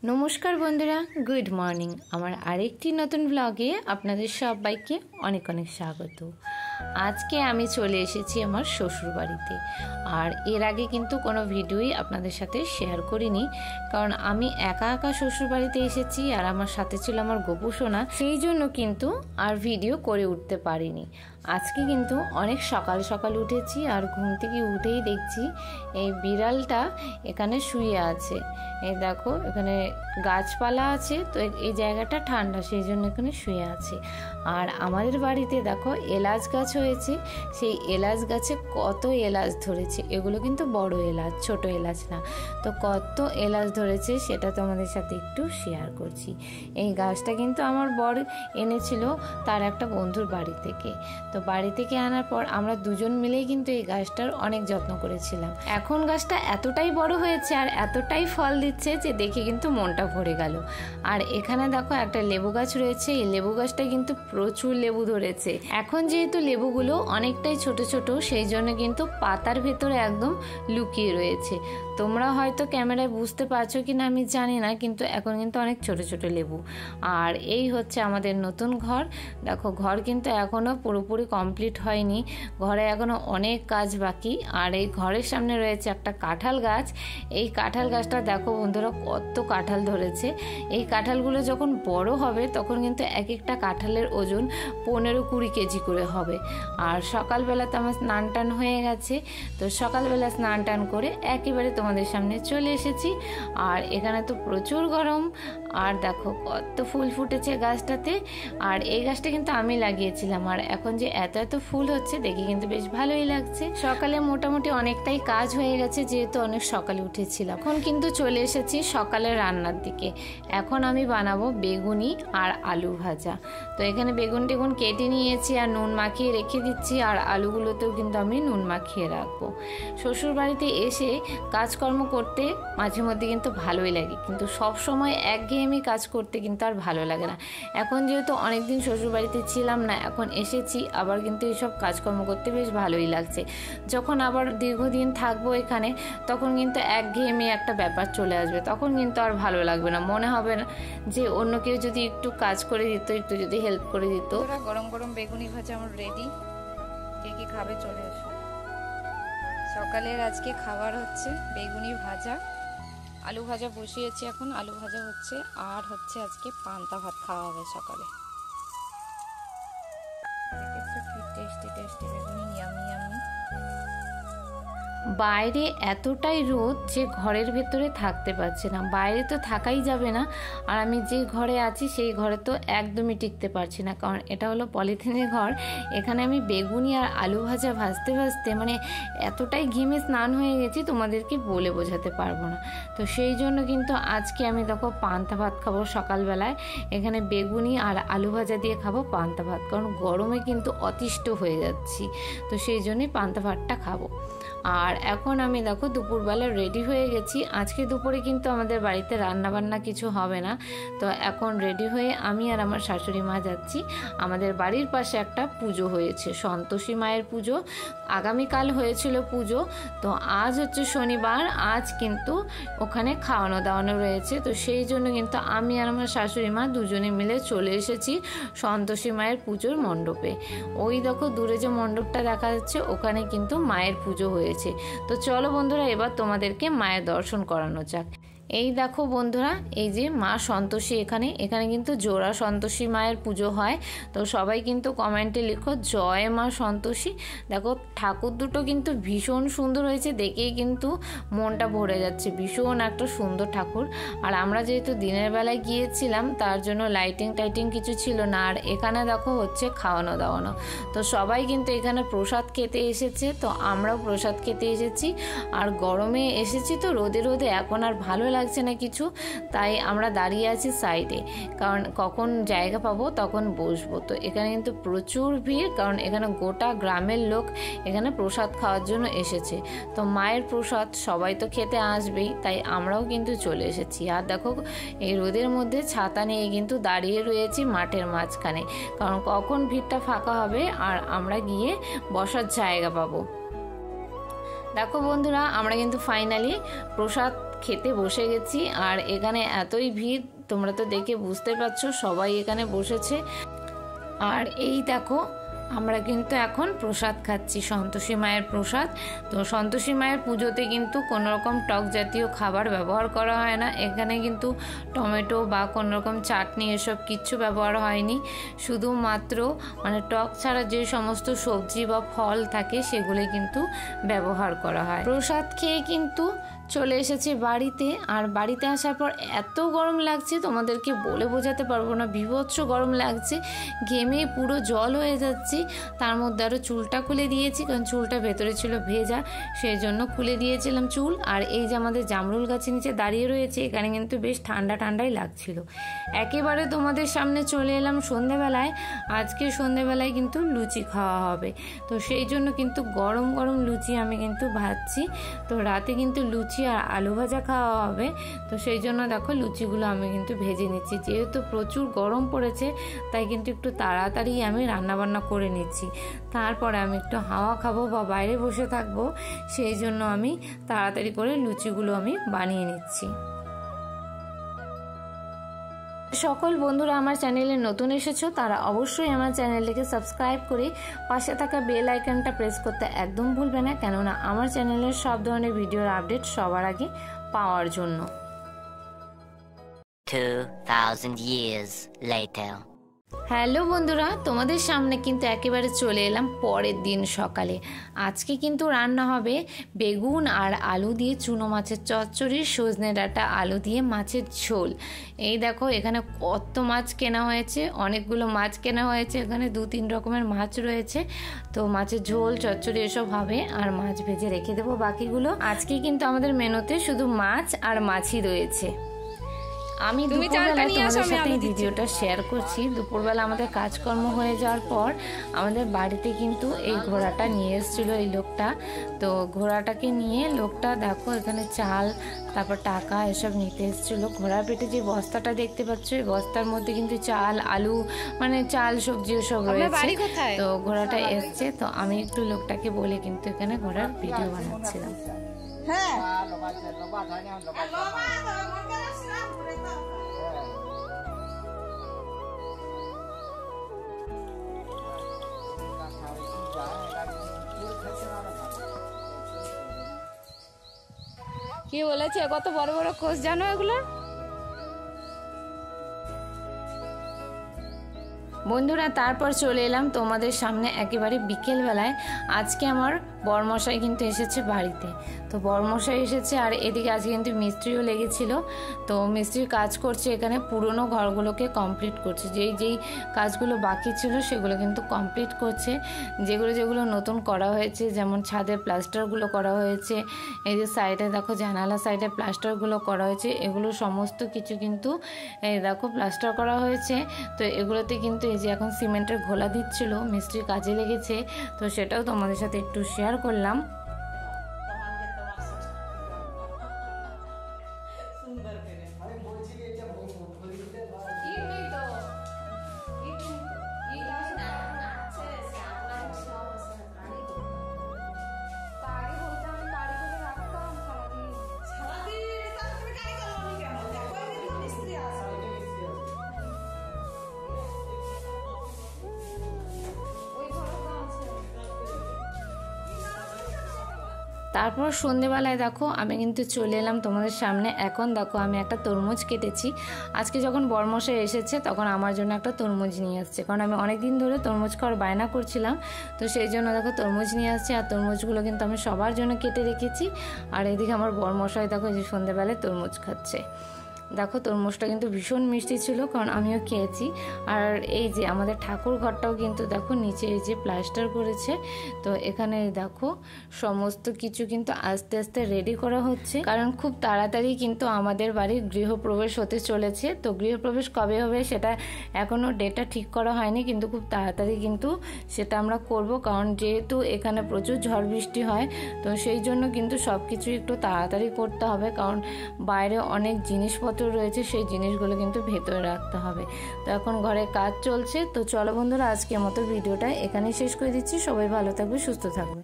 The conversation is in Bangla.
নমস্কার বন্ধুরা, গুড মর্নিং। আমার আরেকটি নতুন ব্লগে আপনাদের সবাইকে অনেক অনেক স্বাগত। আজকে আমি চলে এসেছি আমার শ্বশুর বাড়িতে। আর এর আগে কিন্তু কোনো ভিডিওই আপনাদের সাথে শেয়ার করিনি, কারণ আমি একা একা শ্বশুর বাড়িতে এসেছি আর আমার সাথে ছিল আমার গোপু সোনা, সেই জন্য কিন্তু আর ভিডিও করে উঠতে পারিনি। আজকে কিন্তু অনেক সকাল সকাল উঠেছি আর ঘুম থেকে উঠেই দেখছি এই বিড়ালটা এখানে শুয়ে আছে। এই দেখো, এখানে গাছপালা আছে, তো এই জায়গাটা ঠান্ডা, সেই জন্য এখানে শুয়ে আছে। আর আমাদের বাড়িতে দেখো এলাচ গাছ হয়েছে, সেই এলাচ গাছে কত এলাচ ধরেছে। এগুলো কিন্তু বড় এলাচ, ছোট এলাচ না। তো কত এলাচ ধরেছে সেটা তোমাদের সাথে একটু শেয়ার করছি। এই গাছটা কিন্তু আমার বর এনেছিল তার একটা বন্ধুর বাড়ি থেকে। তো বাড়ি থেকে আনার পর আমরা দুজন মিলেই কিন্তু এই গাছটার অনেক যত্ন করেছিলাম। এখন গাছটা এতটাই বড় হয়েছে আর এতটাই ফল দিচ্ছে যে দেখে কিন্তু মনটা ভরে গেল। আর এখানে দেখো একটা লেবু গাছ রয়েছে, এই লেবু গাছটা কিন্তু প্রচুর লেবু ধরেছে। এখন যেহেতু লেবুগুলো অনেকটাই ছোট ছোট, সেই জন্য কিন্তু পাতার ভেতরে একদম লুকিয়ে রয়েছে। তোমরা হয়তো ক্যামেরায় বুঝতে পারছো কিনা আমি জানি না, কিন্তু এখন কিন্তু অনেক ছোট ছোট লেবু। আর এই হচ্ছে আমাদের নতুন ঘর। দেখো, ঘর কিন্তু এখনো পুরোপুরি কমপ্লিট হয়নি, ঘরে এখনো অনেক কাজ বাকি। আর এই ঘরের সামনে রয়েছে একটা কাঁঠাল গাছ। এই কাঁঠাল গাছটা দেখো বন্ধুরা, কত কাঁঠাল ধরেছে। এই কাঁঠালগুলো যখন বড় হবে তখন কিন্তু এক একটা কাঁঠালের ওজন 15-20 কেজি করে হবে। আর সকালবেলাতে আমার স্নান টান হয়ে গেছে, তো সকালবেলা স্নান টান করে একেবারে তোমাদের সামনে চলে এসেছি। আর এখানে তো প্রচুর গরম। আর দেখো কত ফুল ফুটেছে গাছটাতে। আর এই গাছটা কিন্তু আমি লাগিয়েছিলাম। আর এখন যে এত এত ফুল হচ্ছে দেখে কিন্তু বেশ ভালোই লাগছে। সকালে মোটামুটি অনেকটাই কাজ হয়ে গেছে, যেহেতু অনেক সকালে উঠেছিলাম। এখন কিন্তু চলে এসেছি সকালের রান্নার দিকে। এখন আমি বানাবো বেগুনি আর আলু ভাজা। তো এখানে বেগুন টেগুন কেটে নিয়েছি আর নুন মাখিয়ে রেখে দিচ্ছি। আর আলুগুলোতেও কিন্তু আমি নুন মাখিয়ে রাখবো। শ্বশুর বাড়িতে এসে কাজকর্ম করতে মাঝে মধ্যে কিন্তু ভালোই লাগে, কিন্তু সব সময় একঘেয়েমি কাজ করতে কিন্তু আর ভালো লাগে না। এখন যেহেতু অনেকদিন শ্বশুর বাড়িতে ছিলাম না, এখন এসেছি, আবার কিন্তু এইসব কাজকর্ম করতে বেশ ভালোই লাগছে। যখন আবার দীর্ঘদিন থাকবো এখানে, তখন কিন্তু একঘেয়েমি একটা ব্যাপার চলে আসবে, তখন কিন্তু আর ভালো লাগবে না। মনে হবে না যে অন্য কেউ যদি একটু কাজ করে দিত, একটু যদি হেল্প করে দিত। গরম গরম বেগুনি ভাজা আমার রেডি। কে কি খাবে চলে এসো। সকালের আজকে খাবার হচ্ছে বেগুনি ভাজা, আলু ভাজা বসিয়েছি, এখন আলু ভাজা হচ্ছে। আর হচ্ছে আজকে পান্তা ভাত খাওয়া হবে সকালে। টেস্টি টেস্টি বেগুনি, ইয়ামি ইয়ামি। বাইরে এতটাই রোদ যে ঘরের ভেতরে থাকতে পারছে না, বাইরে তো থাকাই যাবে না। আর আমি যে ঘরে আছি সেই ঘরে তো একদমই টিকতে পারছি না, কারণ এটা হলো পলিথিনের ঘর। এখানে আমি বেগুনি আর আলু ভাজা ভাজতে ভাজতে মানে এতটাই ঘেমে স্নান হয়ে গেছি, তোমাদেরকে বলে বোঝাতে পারবো না। তো সেই জন্য কিন্তু আজকে আমি দেখো পান্তা ভাত খাবো সকালবেলায়। এখানে বেগুনি আর আলু ভাজা দিয়ে খাবো পান্তা ভাত, কারণ গরমে কিন্তু অতিষ্ঠ হয়ে যাচ্ছি, তো সেই জন্যই পান্তা ভাতটা খাবো। আর এখন আমি দেখো দুপুরবেলা রেডি হয়ে গেছি। আজকে দুপুরে কিন্তু আমাদের বাড়িতে রান্না বান্না কিছু হবে না। তো এখন রেডি হয়ে আমি আর আমার শাশুড়ি মা যাচ্ছি। আমাদের বাড়ির পাশে একটা পুজো হয়েছে, সন্তোষী মায়ের পুজো। আগামীকাল হয়েছিল পুজো, তো আজ হচ্ছে শনিবার, আজ কিন্তু ওখানে খাওয়ানো দাওয়ানো রয়েছে। তো সেই জন্য কিন্তু আমি আর আমার শাশুড়ি মা দুজনে মিলে চলে এসেছি সন্তোষী মায়ের পুজোর মণ্ডপে। ওই দেখো দূরে যে মণ্ডপটা দেখা যাচ্ছে, ওখানে কিন্তু মায়ের পুজো হয়েছে। তো চলো বন্ধুরা, এবার তোমাদেরকে মায়ের দর্শন করানো যাক। এই দেখো বন্ধুরা, এই যে মা সন্তোষী, এখানে কিন্তু জোড়া সন্তোষী মায়ের পুজো হয়। তো সবাই কিন্তু কমেন্টে লিখো জয় মা সন্তোষী। দেখো ঠাকুর দুটো কিন্তু ভীষণ সুন্দর হয়েছে, দেখেই কিন্তু মনটা ভরে যাচ্ছে। ভীষণ একটা সুন্দর ঠাকুর। আর আমরা যেহেতু দিনের বেলায় গিয়েছিলাম, তার জন্য লাইটিং টাইটিং কিছু ছিল না। আর এখানে দেখো হচ্ছে খাওয়ানো দাওয়ানো। তো সবাই কিন্তু এখানে প্রসাদ খেতে এসেছে, তো আমরাও প্রসাদ খেতে এসেছি। আর গরমে এসেছি তো রোদে রোদে এখন আর ভালো লাগছে না কিছু, তাই আমরা দাঁড়িয়ে আছি সাইডে, কারণ কখন জায়গা পাবো তখন বসবো। তো এখানে কিন্তু প্রচুর ভিড়, কারণ এখানে গোটা গ্রামের লোক এখানে প্রসাদ খাওয়ার জন্য এসেছে। তো মায়ের প্রসাদ সবাই তো খেতে আসবেই, তাই আমরাও কিন্তু চলে এসেছি। আর দেখো এই রোদের মধ্যে ছাতা নিয়ে কিন্তু দাঁড়িয়ে রয়েছি মাঠের মাঝখানে, কারণ কখন ভিড়টা ফাঁকা হবে আর আমরা গিয়ে বসার জায়গা পাবো। দেখো বন্ধুরা, আমরা কিন্তু ফাইনালি প্রসাদ খেতে বসে গেছি। আর এখানে এতই ভিড়, তোমরা তো দেখে বুঝতে পারছো, সবাই এখানে বসেছে। আর এই দেখো আমরা কিন্তু এখন প্রসাদ খাচ্ছি, সন্তোষী মায়ের প্রসাদ। তো সন্তোষী মায়ের পুজোতে কিন্তু কোনো রকম টক জাতীয় খাবার ব্যবহার করা হয় না। এখানে কিন্তু টমেটো বা কোনো রকম চাটনি এসব কিচ্ছু ব্যবহার হয়নি, শুধুমাত্র মানে টক ছাড়া যে সমস্ত সবজি বা ফল থাকে সেগুলো কিন্তু ব্যবহার করা হয়। প্রসাদ খেয়ে কিন্তু চলে এসেছি বাড়িতে। আর বাড়িতে আসার পর এত গরম লাগছে, তোমাদেরকে বলে বোঝাতে পারবো না, বীভৎস গরম লাগছে, ঘেমে পুরো জল হয়ে যাচ্ছি। তার মধ্যে আরও চুলটা খুলে দিয়েছি, কারণ চুলটা ভেতরে ছিল ভেজা, সেই জন্য খুলে দিয়েছিলাম চুল। আর এই যে আমাদের জামরুল গাছের নিচে দাঁড়িয়ে রয়েছে, এখানে কিন্তু বেশ ঠান্ডা ঠান্ডাই লাগছিল। একেবারে তোমাদের সামনে চলে এলাম সন্ধেবেলায়। আজকে সন্ধেবেলায় কিন্তু লুচি খাওয়া হবে, তো সেই জন্য কিন্তু গরম গরম লুচি আমি কিন্তু ভাজছি। তো রাতে কিন্তু লুচি আর আলু ভাজা খাওয়া হবে, তো সেই জন্য দেখো লুচিগুলো আমি কিন্তু ভেজে নিচ্ছি। যেহেতু প্রচুর গরম পড়েছে, তাই কিন্তু একটু তাড়াতাড়ি আমি রান্নাবান্না করে নিচ্ছি। তারপরে আমি একটু হাওয়া খাবো বা বাইরে বসে থাকবো, সেই জন্য আমি তাড়াতাড়ি করে লুচিগুলো আমি বানিয়ে নিচ্ছি। সকল বন্ধুরা আমার চ্যানেলে নতুন এসেছো, তারা অবশ্যই আমার চ্যানেলটিকে সাবস্ক্রাইব করে পাশে থাকা বেল আইকনটা প্রেস করতে একদম ভুলবে না, কেননা আমার চ্যানেলের সব ধরনের ভিডিওর আপডেট সবার আগে পাওয়ার জন্য। 2000 years later. হ্যালো বন্ধুরা, তোমাদের সামনে কিন্তু একেবারে চলে এলাম পরের দিন সকালে। আজকে কিন্তু রান্না হবে বেগুন আর আলু দিয়ে চুনো মাছের চচ্চড়ি, সজনে ডাঁটা আলু দিয়ে মাছের ঝোল। এই দেখো এখানে কত মাছ কেনা হয়েছে, অনেকগুলো মাছ কেনা হয়েছে, এখানে 2-3 রকমের মাছ রয়েছে। তো মাছের ঝোল চচ্চড়ি এসব হবে, আর মাছ ভেজে রেখে দেবো বাকিগুলো। আজকে কিন্তু আমাদের মেনুতে শুধু মাছ আর মাছই রয়েছে। আমি দুপুরবেলা তোমাদের সাথে ভিডিওটা শেয়ার করছি। দুপুরবেলা আমাদের কাজকর্ম হয়ে যাওয়ার পর আমাদের বাড়িতে কিন্তু এই ঘোড়াটা নিয়ে এসেছিলো এই লোকটা। তো ঘোড়াটাকে নিয়ে লোকটা দেখো এখানে চাল তারপর টাকা এসব নিতে এসেছিলো। ঘোড়ার পেটে যে বস্তাটা দেখতে পাচ্ছ, এই বস্তার মধ্যে কিন্তু চাল আলু মানে চাল সবজি সব রয়েছে। তো ঘোড়াটা এসছে, তো আমি একটু লোকটাকে বলে কিন্তু এখানে ঘোড়ার ভিডিও বানাচ্ছিলাম। কি বলেছে, কত বড় বড় কোষ জানো এগুলো? বন্ধুরা তারপর চলে এলাম তোমাদের সামনে একেবারে বিকেলবেলায়। আজকে আমার বরমশাই কিন্তু এসেছে বাড়িতে। তো বরমশাই এসেছে, আর এদিকে আজকে কিন্তু মিস্ত্রিও লেগেছিল। তো মিস্ত্রির কাজ করছে, এখানে পুরনো ঘরগুলোকে কমপ্লিট করছে। যেই কাজগুলো বাকি ছিল সেগুলো কিন্তু কমপ্লিট করছে। যেগুলো নতুন করা হয়েছে, যেমন ছাদে প্লাস্টারগুলো করা হয়েছে, এই যে সাইডে দেখো জানালা সাইডে প্লাস্টারগুলো করা হয়েছে, এগুলো সমস্ত কিছু কিন্তু এই দেখো প্লাস্টার করা হয়েছে। তো এগুলোতে কিন্তু এই যে এখন সিমেন্টের ঘোলা দিচ্ছিল, মিস্ত্রি কাজে লেগেছে। তো সেটাও তোমাদের সাথে একটু শেয়ার করলাম। তারপর সন্ধেবেলায় দেখো আমি কিন্তু চলে এলাম তোমাদের সামনে। এখন দেখো আমি একটা তরমুজ কেটেছি। আজকে যখন বরমশাই এসেছে তখন আমার জন্য একটা তরমুজ নিয়ে আসছে, কারণ আমি অনেক দিন ধরে তরমুজ খাওয়ার বায়না করছিলাম। তো সেই জন্য দেখো তরমুজ নিয়ে আসছে, আর তরমুজগুলো কিন্তু আমি সবার জন্য কেটে রেখেছি। আর এদিকে আমার বরমশাই দেখো যে সন্ধেবেলায় তরমুজ খাচ্ছে। দেখো তরমুজটা কিন্তু ভীষণ মিষ্টি ছিল, কারণ আমিও খেয়েছি। আর এই যে আমাদের ঠাকুর ঘরটাও কিন্তু দেখো নিচে এই যে প্লাস্টার করেছে। তো এখানে দেখো সমস্ত কিছু কিন্তু আস্তে আস্তে রেডি করা হচ্ছে, কারণ খুব তাড়াতাড়ি কিন্তু আমাদের বাড়ির গৃহপ্রবেশ হতে চলেছে। তো গৃহপ্রবেশ কবে হবে সেটা এখনও ডেটটা ঠিক করা হয়নি, কিন্তু খুব তাড়াতাড়ি কিন্তু সেটা আমরা করব, কারণ যেহেতু এখানে প্রচুর ঝড় বৃষ্টি হয়। তো সেই জন্য কিন্তু সব কিছুই একটু তাড়াতাড়ি করতে হবে, কারণ বাইরে অনেক জিনিসপত্র রয়েছে, সেই জিনিসগুলো কিন্তু ভেতরে রাখতে হবে। তো এখন ঘরে কাজ চলছে। তো চলো বন্ধুরা, আজকের মতো ভিডিওটা এখানেই শেষ করে দিচ্ছি। সবাই ভালো থাকবে, সুস্থ থাকবে।